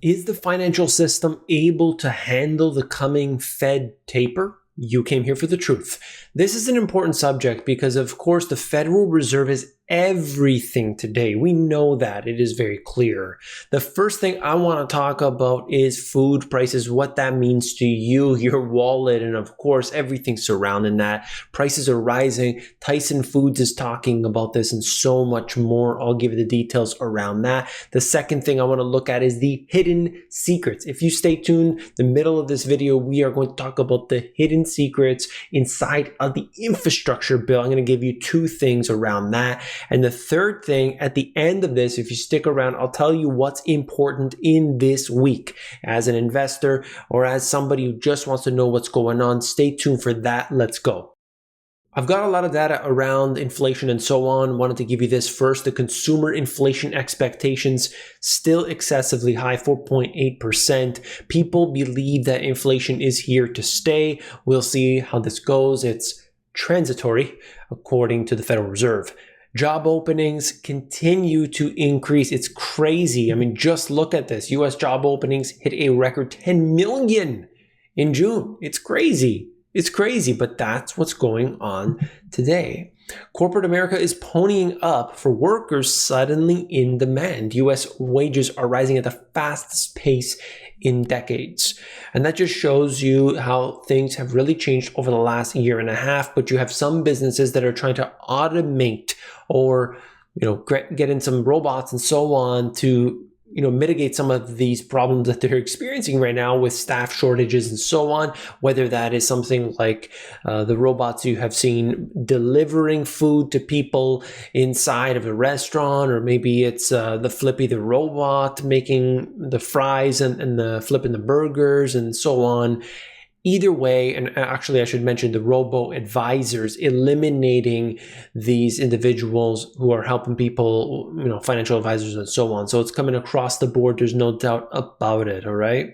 Is the financial system able to handle the coming Fed taper? You came here for the truth. This is an important subject because, of course, the Federal Reserve is everything today. We know that. It is very clear. The first thing I want to talk about is food prices, what that means to you, your wallet, and of course, everything surrounding that. Prices are rising. Tyson Foods is talking about this and so much more. I'll give you the details around that. The second thing I want to look at is the hidden secrets. If you stay tuned, the middle of this video, we are going to talk about the hidden secrets inside of the infrastructure bill. I'm going to give you two things around that. And the third thing at the end of this, if you stick around, I'll tell you what's important in this week as an investor or as somebody who just wants to know what's going on. Stay tuned for that. Let's go. I've got a lot of data around inflation and so on. Wanted to give you this first. The consumer inflation expectations still excessively high, 4.8%. People believe that inflation is here to stay. We'll see how this goes. It's transitory, according to the Federal Reserve. Job openings continue to increase. It's crazy. I mean, just look at this. US job openings hit a record 10 million in June. It's crazy. It's crazy, but that's what's going on today. Corporate America is ponying up for workers suddenly in demand. US wages are rising at the fastest pace in decades. And that just shows you how things have really changed over the last year and a half. But you have some businesses that are trying to automate or, get in some robots and so on to mitigate some of these problems that they're experiencing right now with staff shortages and so on, whether that is something like the robots you have seen delivering food to people inside of a restaurant, or maybe it's the Flippy the robot making the fries and the flipping the burgers and so on. Either way, and actually I should mention the robo-advisors, eliminating these individuals who are helping people, financial advisors and so on. So it's coming across the board. There's no doubt about it, all right?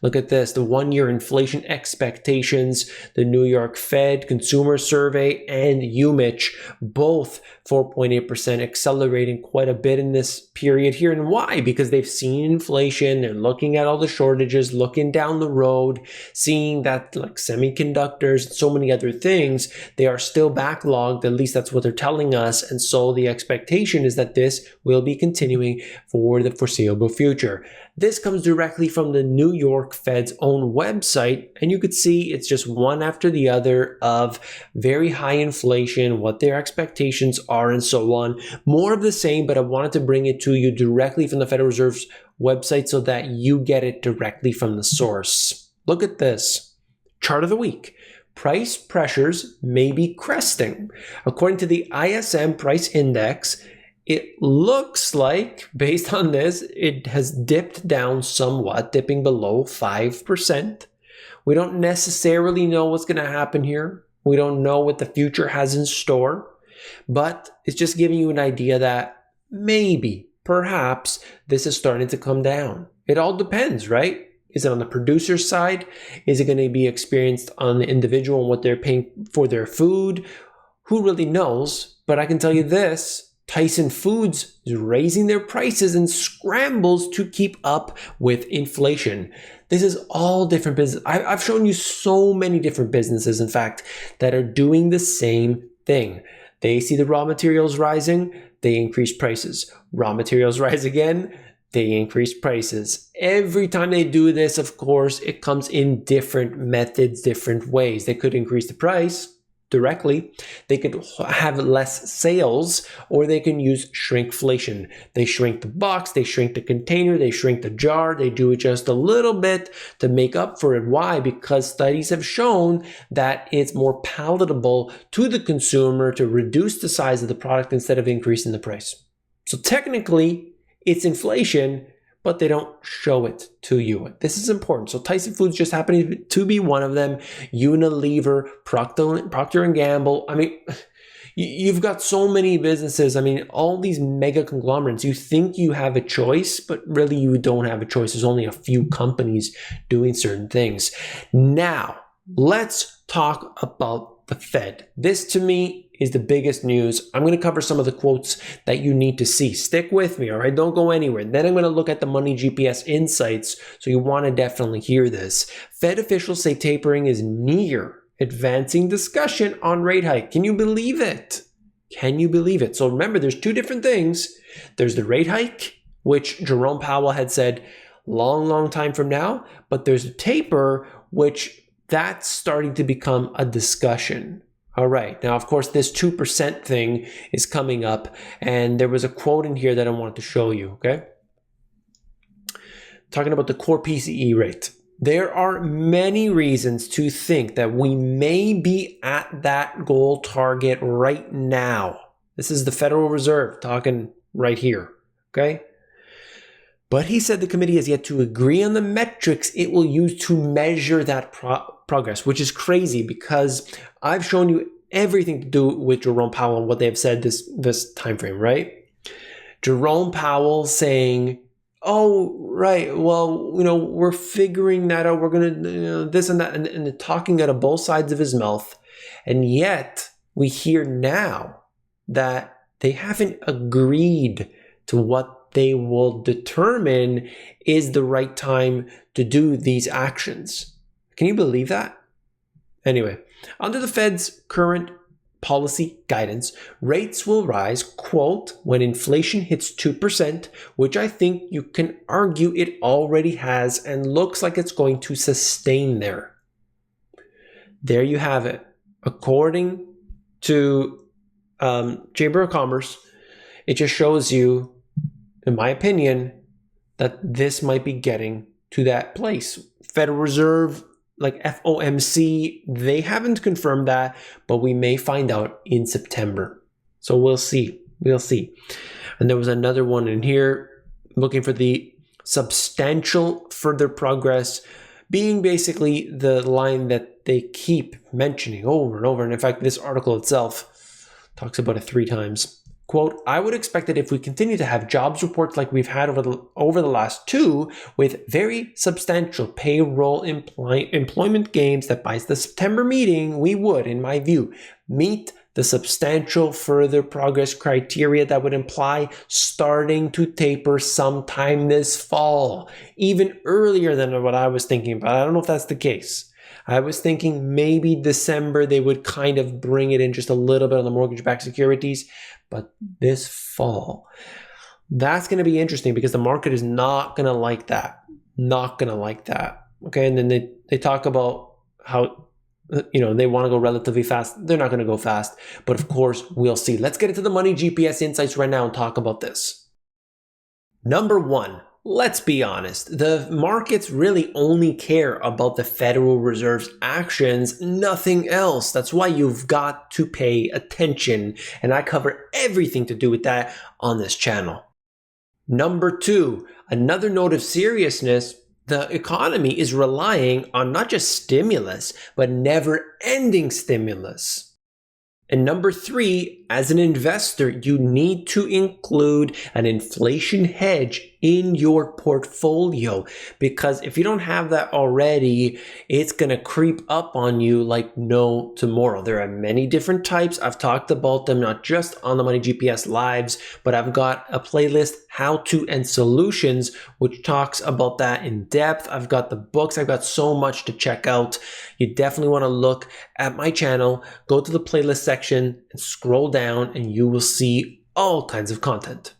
Look at this, the one-year inflation expectations, the New York Fed Consumer Survey and UMich, both 4.8%, accelerating quite a bit in this period here. And why? Because they've seen inflation, they're looking at all the shortages, looking down the road, seeing that like semiconductors and so many other things, they are still backlogged. At least that's what they're telling us. And so the expectation is that this will be continuing for the foreseeable future. This comes directly from the New York Fed's own website. And you could see it's just one after the other of very high inflation, what their expectations are and so on. More of the same, but I wanted to bring it to you directly from the Federal Reserve's website so that you get it directly from the source. Look at this. Chart of the week. Price pressures may be cresting. According to the ISM price index, it looks like, based on this, it has dipped down somewhat, dipping below 5%. We don't necessarily know what's going to happen here. We don't know what the future has in store, but it's just giving you an idea that maybe, perhaps, this is starting to come down. It all depends, right? Is it on the producer side? Is it going to be experienced on the individual and what they're paying for their food? Who really knows? But I can tell you this, Tyson Foods is raising their prices and scrambles to keep up with inflation. This is all different business. I've shown you so many different businesses, in fact, that are doing the same thing. They see the raw materials rising, they increase prices. Raw materials rise again, they increase prices. Every time they do this, of course, it comes in different methods, different ways. They could increase the price directly. They could have less sales, or they can use shrinkflation. They shrink the box, they shrink the container, they shrink the jar. They do it just a little bit to make up for it. Why? Because studies have shown that it's more palatable to the consumer to reduce the size of the product instead of increasing the price. So technically, it's inflation, but they don't show it to you. This is important. So Tyson Foods just happening to be one of them. Unilever, Procter & Gamble. I mean, you've got so many businesses. I mean, all these mega conglomerates. You think you have a choice, but really you don't have a choice. There's only a few companies doing certain things. Now, let's talk about the Fed. This to me is the biggest news. I'm going to cover some of the quotes that you need to see. Stick with me, all right? Don't go anywhere. Then I'm going to look at the Money GPS insights, so you want to definitely hear this. Fed officials say tapering is near advancing discussion on rate hike. Can you believe it? Can you believe it? So remember, there's two different things. There's the rate hike, which Jerome Powell had said long time from now, but there's a taper, which that's starting to become a discussion. All right. Now, of course, this 2% thing is coming up, and there was a quote in here that I wanted to show you, okay? Talking about the core PCE rate. There are many reasons to think that we may be at that goal target right now. This is the Federal Reserve talking right here, okay? But he said the committee has yet to agree on the metrics it will use to measure that progress, which is crazy because I've shown you everything to do with Jerome Powell and what they have said this time frame, right? Jerome Powell saying, oh, right, well, we're figuring that out. We're going to this and that, and talking out of both sides of his mouth. And yet we hear now that they haven't agreed to what they will determine is the right time to do these actions. Can you believe that? Anyway, under the Fed's current policy guidance, rates will rise, quote, when inflation hits 2%, which I think you can argue it already has and looks like it's going to sustain there. There you have it. According to Chamber of Commerce, it just shows you, in my opinion, that this might be getting to that place. Federal Reserve, like FOMC, they haven't confirmed that, but we may find out in September. So we'll see. We'll see. And there was another one in here looking for the substantial further progress, being basically the line that they keep mentioning over and over. And in fact, this article itself talks about it 3 times. Quote, I would expect that if we continue to have jobs reports like we've had over the last 2, with very substantial payroll employment gains, that by the September meeting, we would, in my view, meet the substantial further progress criteria that would imply starting to taper sometime this fall, even earlier than what I was thinking, but I don't know if that's the case. I was thinking maybe December they would kind of bring it in just a little bit on the mortgage-backed securities, but this fall, that's going to be interesting because the market is not going to like that. Not going to like that. Okay, and then they talk about how they want to go relatively fast. They're not going to go fast, but of course, we'll see. Let's get into the Money GPS insights right now and talk about this. Number 1. Let's be honest, the markets really only care about the Federal Reserve's actions, nothing else. That's why you've got to pay attention, and I cover everything to do with that on this channel. Number 2, another note of seriousness, the economy is relying on not just stimulus, but never-ending stimulus. And number 3, as an investor, you need to include an inflation hedge in your portfolio, because if you don't have that already, it's going to creep up on you like no tomorrow. There are many different types. I've talked about them, not just on the Money GPS lives, but I've got a playlist, How To and Solutions, which talks about that in depth. I've got the books. I've got so much to check out. You definitely want to look at my channel, go to the playlist section and scroll down, and you will see all kinds of content.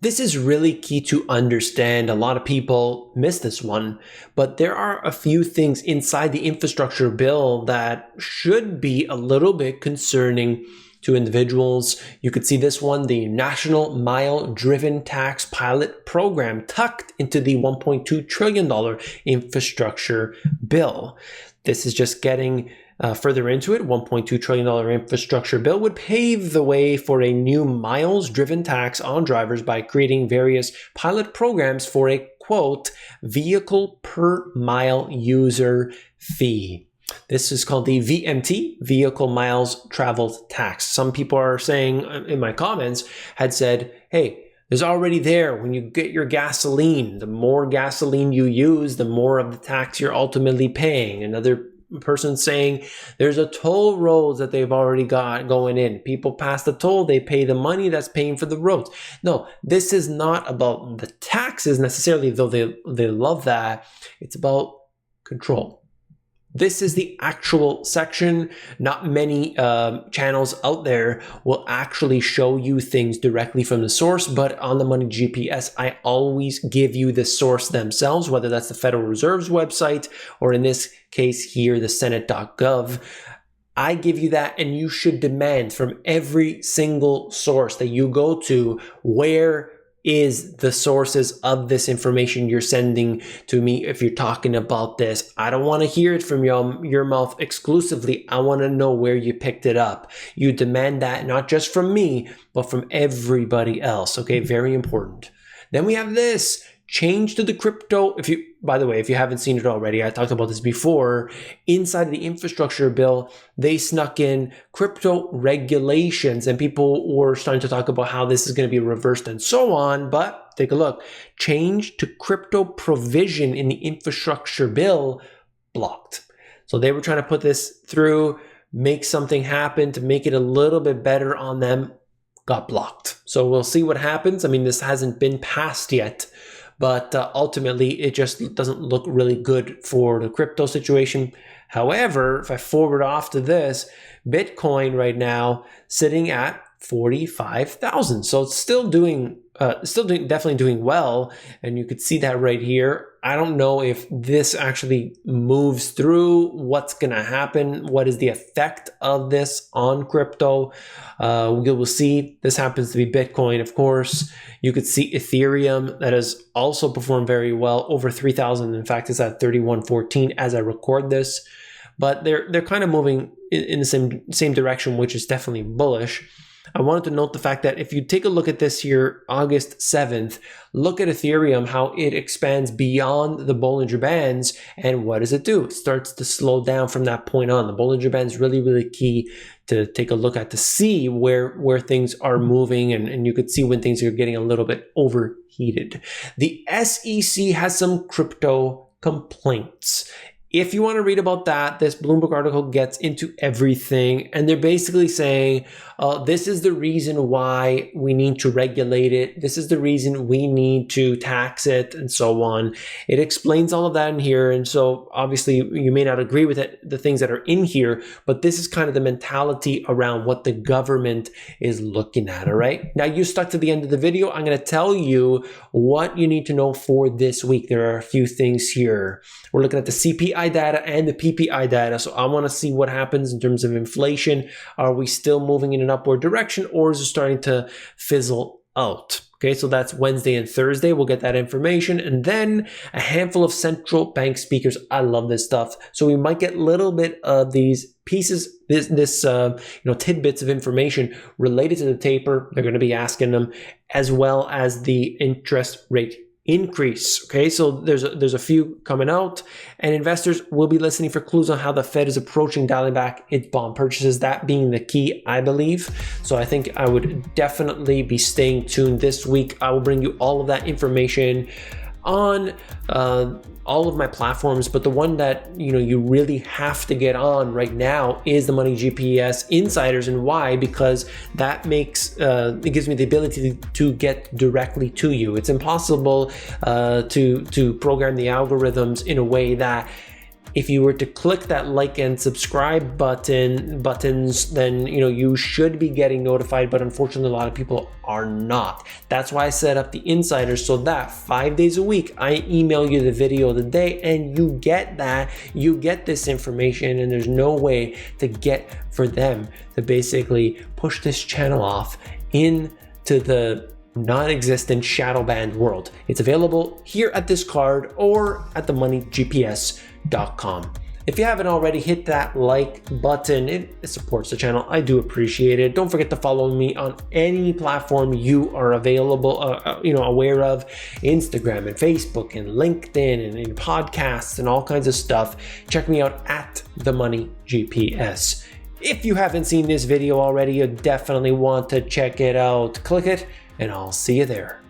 This is really key to understand. A lot of people miss this one, but there are a few things inside the infrastructure bill that should be a little bit concerning to individuals. You could see this one, the National Mile Driven Tax Pilot Program, tucked into the $1.2 trillion infrastructure bill. This is just getting further into it. $1.2 trillion infrastructure bill would pave the way for a new miles driven tax on drivers by creating various pilot programs for a, quote, vehicle per mile user fee. This is called the VMT, Vehicle Miles Traveled Tax. Some people are saying in my comments had said, hey, there's already there when you get your gasoline. The more gasoline you use, the more of the tax you're ultimately paying. Another person saying there's a toll roads that they've already got going in. People pass the toll, they pay the money that's paying for the roads. No, this is not about the taxes necessarily, though they love that. It's about control. This is the actual section. Not many channels out there will actually show you things directly from the source, but on the Money GPS, I always give you the source themselves, whether that's the Federal Reserve's website, or in this case here, the Senate.gov. I give you that, and you should demand from every single source that you go to, where is the sources of this information you're sending to me if you're talking about this. I don't want to hear it from your mouth exclusively. I want to know where you picked it up. You demand that not just from me, but from everybody else. Okay, very important. Then we have this. Change to the crypto. By the way, if you haven't seen it already, I talked about this before. Inside of the infrastructure bill, they snuck in crypto regulations, and people were starting to talk about how this is going to be reversed and so on. But take a look. Change to crypto provision in the infrastructure bill blocked. So they were trying to put this through, make something happen to make it a little bit better on them. Got blocked. So we'll see what happens. I mean, this hasn't been passed yet. But ultimately, it just doesn't look really good for the crypto situation. However, if I forward off to this, Bitcoin right now sitting at 45,000. So it's still definitely doing well. And you could see that right here. I don't know if this actually moves through, what's going to happen, what is the effect of this on crypto. We'll see. This happens to be Bitcoin, of course. You could see Ethereum that has also performed very well, over 3,000. In fact, it's at 3114 as I record this. But they're kind of moving in the same direction, which is definitely bullish. I wanted to note the fact that if you take a look at this here, August 7th, look at Ethereum, how it expands beyond the Bollinger Bands. And what does it do? It starts to slow down from that point on. The Bollinger Band is really, really key to take a look at, to see where things are moving. And you could see when things are getting a little bit overheated. The SEC has some crypto complaints. If you want to read about that, this Bloomberg article gets into everything. And they're basically saying, this is the reason why we need to regulate it. This is the reason we need to tax it, and so on. It explains all of that in here. And so obviously you may not agree with it, the things that are in here, but this is kind of the mentality around what the government is looking at. All right. Now you stuck to the end of the video. I'm going to tell you what you need to know for this week. There are a few things here. We're looking at the CPI data and the PPI data. So I want to see what happens in terms of inflation. Are we still moving in an upward direction, or is it starting to fizzle out? Okay, so that's Wednesday and Thursday. We'll get that information. And then a handful of central bank speakers. I love this stuff. So we might get a little bit of these pieces, tidbits of information related to the taper. They're going to be asking them, as well as the interest rate increase. Okay, so there's a few coming out, and investors will be listening for clues on how the Fed is approaching dialing back its bond purchases, that being the key, I believe. So I think I would definitely be staying tuned this week. I will bring you all of that information on all of my platforms, but the one that you really have to get on right now is the Money GPS Insiders. And why? Because that makes it gives me the ability to get directly to you. It's impossible to program the algorithms in a way that if you were to click that like and subscribe buttons, then you should be getting notified, but unfortunately a lot of people are not. That's why I set up the insiders, so that 5 days a week I email you the video of the day, and you get this information, and there's no way to get for them to basically push this channel off into the non-existent shadow banned world. It's available here at this card or at themoneygps.com. If you haven't already, hit that like button. It supports the channel. I do appreciate it. Don't forget to follow me on any platform you are aware of, Instagram and Facebook and LinkedIn and in podcasts and all kinds of stuff. Check me out at The Money GPS. If you haven't seen this video already, you definitely want to check it out. Click it, and I'll see you there.